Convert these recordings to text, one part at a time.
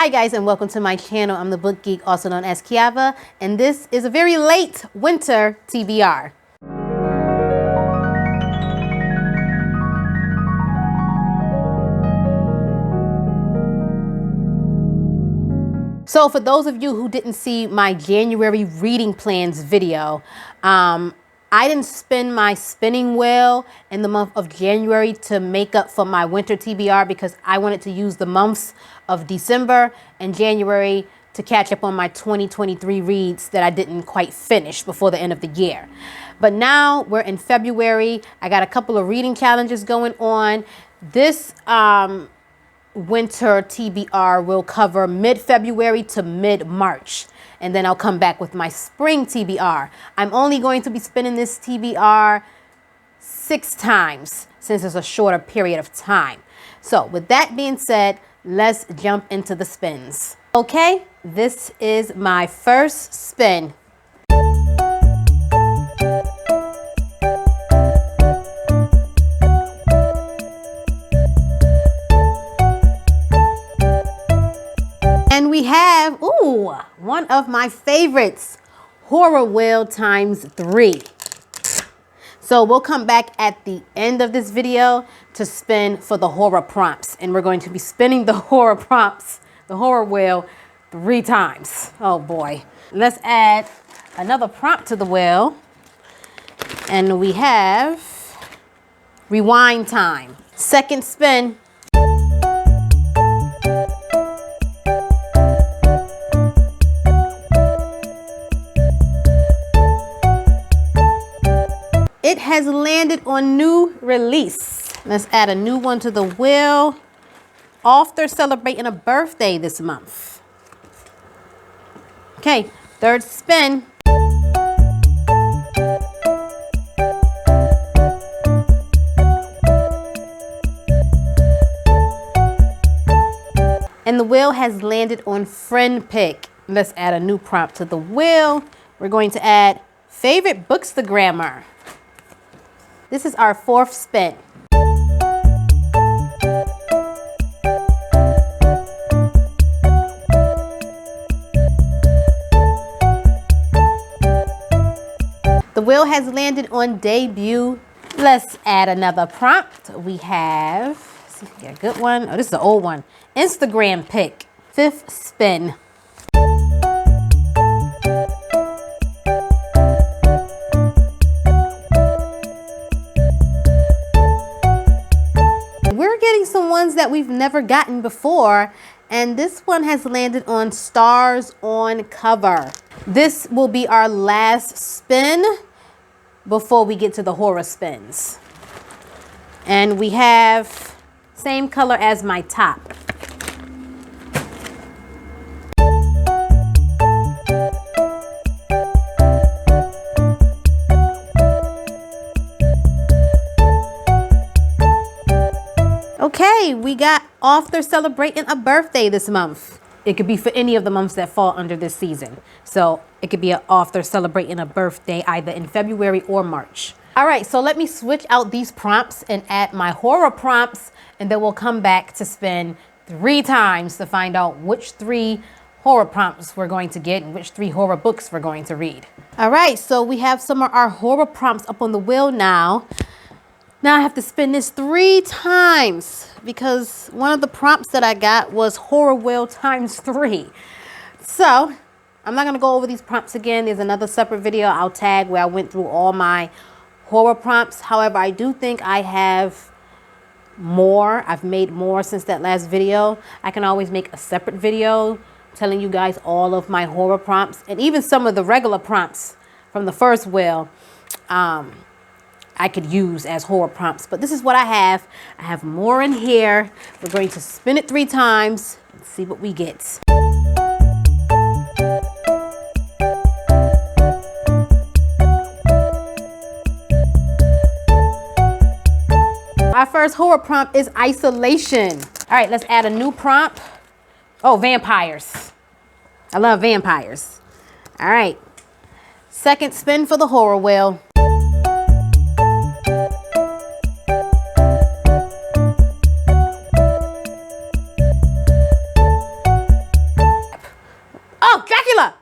Hi guys, and welcome to my channel. I'm the Book Geek, also known as Kiava, and this is a very late winter TBR. So for those of you who didn't see my January reading plans video, I didn't spin my spinning wheel in the month of January to make up for my winter TBR because I wanted to use the months of December and January to catch up on my 2023 reads that I didn't quite finish before the end of the year. But now we're in February. I got a couple of reading challenges going on. This winter TBR will cover mid-February to mid-March. And then I'll come back with my spring TBR. I'm only going to be spinning this TBR 6 times since it's a shorter period of time. So with that being said, let's jump into the spins. Okay, this is my first spin. And we have, one of my favorites, Horror Wheel times 3. So we'll come back at the end of this video to spin for the horror prompts. And we're going to be spinning the horror prompts, the Horror Wheel, 3 times. Oh boy. Let's add another prompt to the wheel. And we have Rewind time. Second spin. It has landed on new release. Let's add a new one to the wheel. Author celebrating a birthday this month. Okay, third spin. And the wheel has landed on friend pick. Let's add a new prompt to the wheel. We're going to add favorite bookstagrammer. This is our 4th spin. The wheel has landed on debut. Let's add another prompt. We have, let's see if we get a good one. Oh, this is an old one. Instagram pick, 5th spin. Some ones that we've never gotten before, and this one has landed on Stars on Cover. This will be our last spin before we get to the horror spins. And we have same color as my top. Okay, we got author celebrating a birthday this month. It could be for any of the months that fall under this season. So it could be an author celebrating a birthday either in February or March. All right, so let me switch out these prompts and add my horror prompts, and then we'll come back to spin 3 times to find out which 3 horror prompts we're going to get and which 3 horror books we're going to read. All right, so we have some of our horror prompts up on the wheel now. Now I have to spin this 3 times because one of the prompts that I got was Horror Wheel times 3. So I'm not going to go over these prompts again. There's another separate video I'll tag where I went through all my horror prompts. However, I do think I have more. I've made more since that last video. I can always make a separate video telling you guys all of my horror prompts and even some of the regular prompts from the first wheel. I could use as horror prompts, but this is what I have. I have more in here. We're going to spin it 3 times and see what we get. Our first horror prompt is isolation. All right, let's add a new prompt. Oh, vampires. I love vampires. All right. Second spin for the horror wheel. Dracula.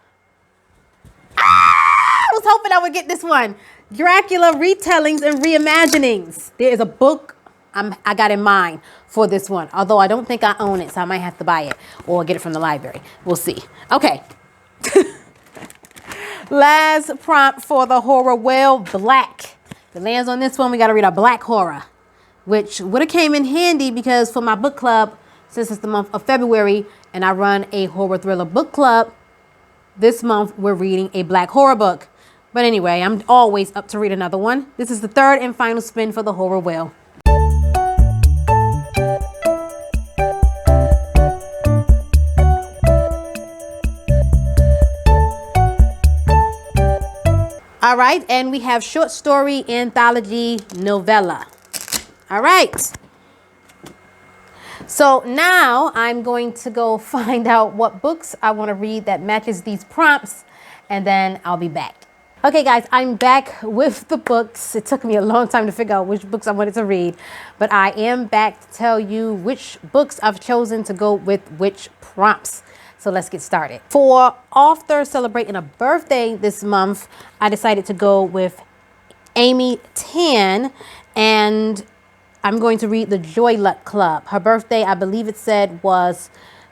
I was hoping I would get this one. Dracula retellings and reimaginings. There is a book I got in mind for this one, although I don't think I own it, so I might have to buy it or get it from the library. We'll see. Okay. Last prompt for the horror wheel, black. If it lands on this one, we got to read a black horror, which would have came in handy because for my book club, since it's the month of February and I run a horror thriller book club, this month we're reading a black horror book. But anyway, I'm always up to read another one. This is the third and final spin for the horror wheel. All right, and we have short story anthology novella. All right. So now I'm going to go find out what books I want to read that matches these prompts, and then I'll be back. Okay, guys, I'm back with the books. It took me a long time to figure out which books I wanted to read, but I am back to tell you which books I've chosen to go with which prompts. So let's get started. For author celebrating a birthday this month, I decided to go with Amy Tan, and I'm going to read The Joy Luck Club. Her birthday, I believe it said, was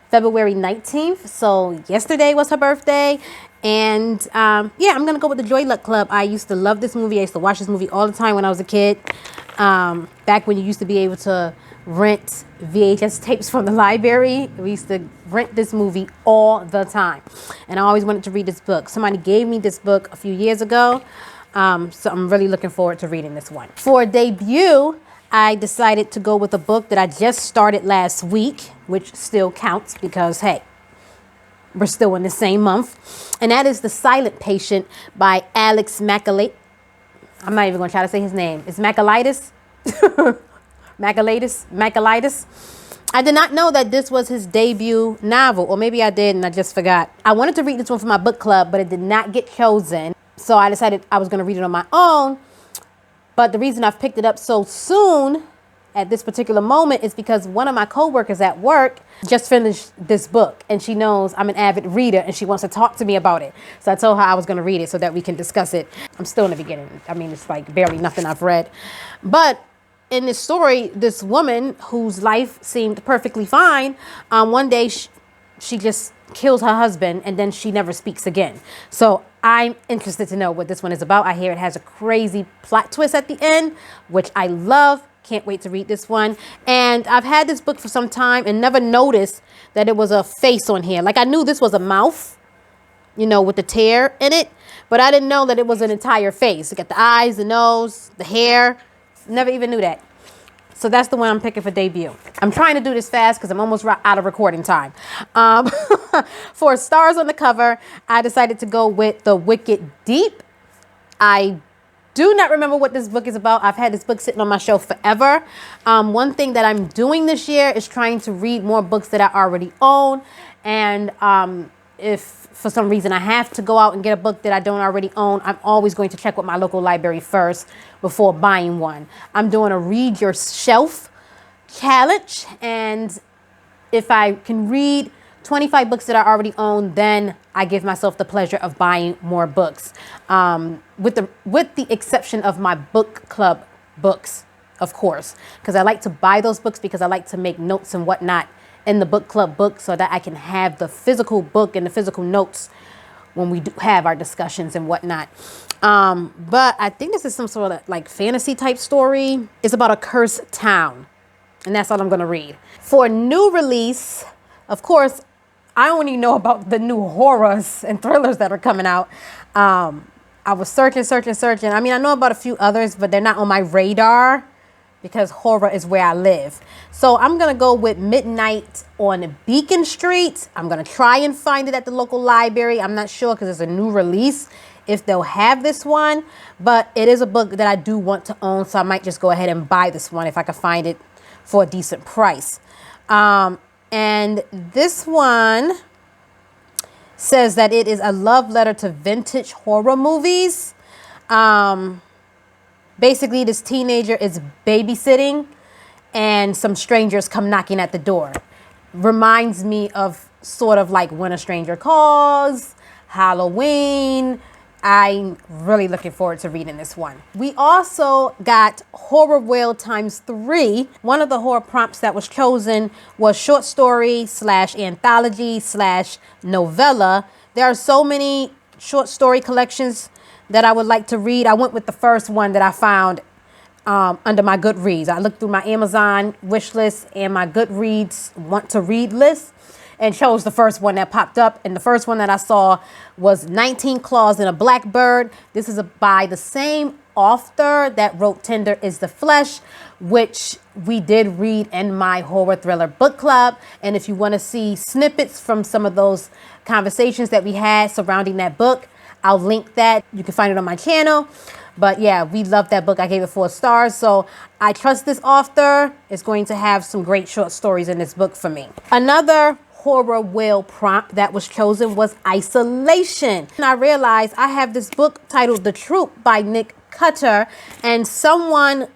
February 19th. So yesterday was her birthday. And yeah, I'm going to go with The Joy Luck Club. I used to love this movie. I used to watch this movie all the time when I was a kid. Back when you used to be able to rent VHS tapes from the library. We used to rent this movie all the time. And I always wanted to read this book. Somebody gave me this book a few years ago. So I'm really looking forward to reading this one. For debut, I decided to go with a book that I just started last week, which still counts because, hey, we're still in the same month. And that is The Silent Patient by Alex Macaulay. I'm not even going to try to say his name. It's Macaulitis. Macaulitis. I did not know that this was his debut novel, or maybe I did and I just forgot. I wanted to read this one for my book club, but it did not get chosen. So I decided I was going to read it on my own. But the reason I've picked it up so soon at this particular moment is because one of my coworkers at work just finished this book, and she knows I'm an avid reader and she wants to talk to me about it. So I told her I was going to read it so that we can discuss it. I'm still in the beginning. I mean, it's like barely nothing I've read. But in this story, this woman whose life seemed perfectly fine, one day she just kills her husband and then she never speaks again. So I'm interested to know what this one is about. I hear it has a crazy plot twist at the end, which I love. Can't wait to read this one. And I've had this book for some time and never noticed that it was a face on here. Like I knew this was a mouth, you know, with the tear in it, but I didn't know that it was an entire face. You got the eyes, the nose, the hair. Never even knew that. So that's the one I'm picking for debut. I'm trying to do this fast because I'm almost out of recording time. For stars on the cover, I decided to go with The Wicked Deep. I do not remember what this book is about. I've had this book sitting on my shelf forever. One thing that I'm doing this year is trying to read more books that I already own. And if for some reason I have to go out and get a book that I don't already own, I'm always going to check with my local library first before buying one. I'm doing a read your shelf challenge, and if I can read 25 books that I already own, then I give myself the pleasure of buying more books, with the exception of my book club books, of course, because I like to buy those books because I like to make notes and whatnot in the book club book so that I can have the physical book and the physical notes when we do have our discussions and whatnot. But I think this is some sort of like fantasy type story. It's about a cursed town, and that's all I'm going to read. For new release, of course, I only know about the new horrors and thrillers that are coming out. I was searching. I mean, I know about a few others, but they're not on my radar because horror is where I live. So I'm going to go with Midnight on Beacon Street. I'm going to try and find it at the local library. I'm not sure because it's a new release if they'll have this one, but it is a book that I do want to own, so I might just go ahead and buy this one if I can find it for a decent price. And this one says that it is a love letter to vintage horror movies. Basically, this teenager is babysitting and some strangers come knocking at the door. Reminds me of sort of like When a Stranger Calls, Halloween. I'm really looking forward to reading this one. We also got Horror Whale ×3. One of the horror prompts that was chosen was short story / anthology / novella. There are so many short story collections that I would like to read. I went with the first one that I found under my Goodreads. I looked through my Amazon wish list and my Goodreads want to read list and chose the first one that popped up. And the first one that I saw was 19 Claws and a Blackbird. This is by the same author that wrote Tender is the Flesh, which we did read in my horror thriller book club. And if you want to see snippets from some of those conversations that we had surrounding that book, I'll link that. You can find it on my channel. But yeah, we loved that book. I gave it 4 stars. So I trust this author is going to have some great short stories in this book for me. Another horror whale prompt that was chosen was isolation. And I realized I have this book titled The Troop by Nick Cutter, and someone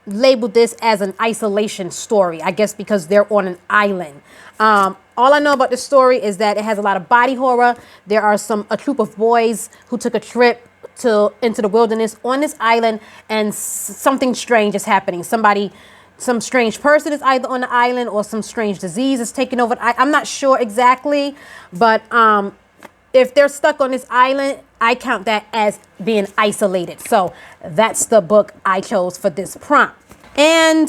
labeled this as an isolation story, I guess because they're on an island. All I know about the story is that it has a lot of body horror. There are a troop of boys who took a trip into the wilderness on this island, and something strange is happening. Some strange person is either on the island or some strange disease is taking over. I'm not sure exactly, but if they're stuck on this island, I count that as being isolated. So that's the book I chose for this prompt. And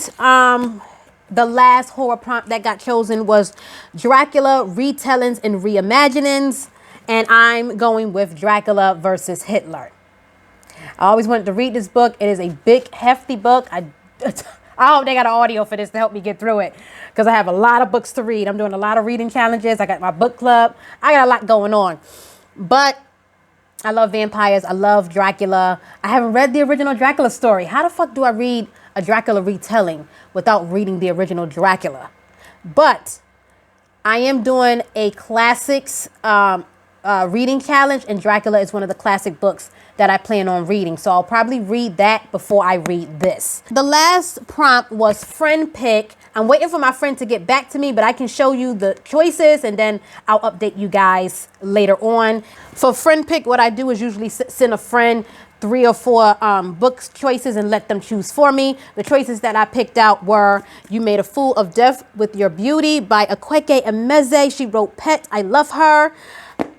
the last horror prompt that got chosen was Dracula Retellings and Reimaginings. And I'm going with Dracula versus Hitler. I always wanted to read this book. It is a big, hefty book. I hope they got an audio for this to help me get through it, because I have a lot of books to read. I'm doing a lot of reading challenges. I got my book club. I got a lot going on. But I love vampires. I love Dracula. I haven't read the original Dracula story. How the fuck do I read a Dracula retelling without reading the original Dracula? But I am doing a classics reading challenge, and Dracula is one of the classic books that I plan on reading. So I'll probably read that before I read this. The last prompt was friend pick. I'm waiting for my friend to get back to me, but I can show you the choices and then I'll update you guys later on. For friend pick, what I do is usually send a friend 3 or 4 books choices and let them choose for me. The choices that I picked out were You Made a Fool of Death with Your Beauty by Akweke Emeze. She wrote Pet. I love her.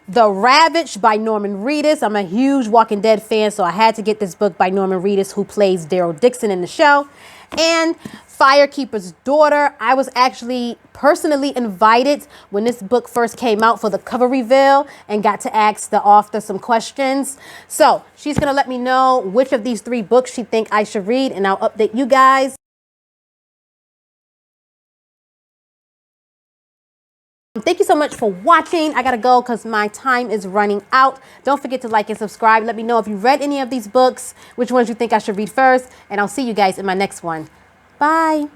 The Ravaged by Norman Reedus. I'm a huge Walking Dead fan, so I had to get this book by Norman Reedus, who plays Daryl Dixon in the show. And Firekeeper's Daughter. I was actually personally invited when this book first came out for the cover reveal and got to ask the author some questions. So she's going to let me know which of these 3 books she thinks I should read, and I'll update you guys. Thank you so much for watching. I gotta go because my time is running out. Don't forget to like and subscribe. Let me know if you read any of these books, which ones you think I should read first, and I'll see you guys in my next one. Bye.